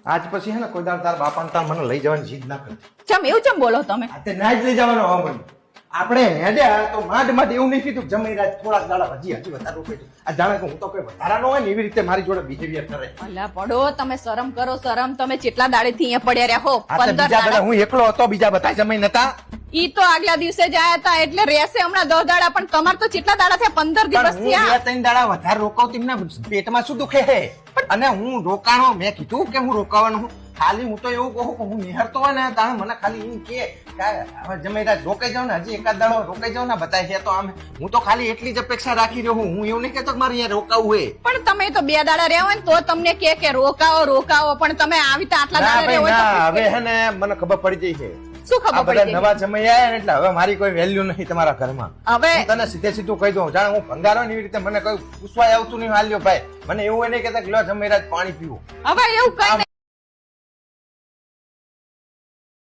આજ પછી હે ને કોઈ દાડ તાર બાપા તાર મને લઈ જવાની જીદ ના કરતી. ચમ એવું ચમ બોલો તમે? આ તે ના જ લઈ જવાનો હો મને. આપણે હેડ્યા તો માંડ એવું નહીં કીધું જમી રાત થોડાક દાડા હજી વધારે રોકાઈ દઉં. આ જાણે કે હું તો કોઈ વધારાનો હોય ને એવી રીતે મારી જોડે બિહેવિયર કરે. અલા પડો, તમે શરમ કરો શરમ. તમે કેટલા દાડેથી અહીંયા પડ્યા રહ્યા હો? આ તો 15 બીજા બધા દાડા. હું એકલો હતો, બીજા બધા જમી નતા. ઈ તો આગલા દિવસે જ આયા હતા એટલે રહેશે હમણાં 10 દાડા. પણ તમારે તો કેટલા દાડા થયા? 15 દિવસ પણ હું થયા. 2-3 દાડા વધારે રોકાવ તેમના પેટમાં શું દુખે હે? અને હું રોકાણો મેં કીધું કે હું રોકાવાનો હું. ખાલી હું તો એવું કહું કે હું નિહરતો હોય ને તાણે મને ખાલી એમ કે હવે જમે રાત રોકાઈ જાવ ને, હજી એકાદ દાડો રોકાઈ જાવ ને બતાય છે તો આમ હું તો ખાલી એટલી જ અપેક્ષા રાખી રહ્યો હું એવું નહીં કહેતો કે મારે અહીંયા રોકાવું હોય. પણ તમે તો 2 દાડા રહ્યા હોય ને તો તમને કે રોકાવો રોકાવો, પણ તમે આવી રીતે આટલા ના દાડા ભાઈ રહ્યા હોય ના, તો હવે હે ને મને ખબર પડી ગઈ છે. શું આ ખબર બધા પડી ગઈ? નવા જમાઈ આયા ને એટલે હવે મારી કોઈ વેલ્યુ નહીં તમારા ઘરમાં. હવે હું તને સીધે સીધું કહી દઉં, જાણે હું ભંગારો ને એવી રીતે મને કોઈ પૂછવાય આવતું નહીં. હાલ્યો ભાઈ મને એવું નહીં કહેતા કે લો જમાઈ રાત પાણી પીવું. હવે એવું કઈ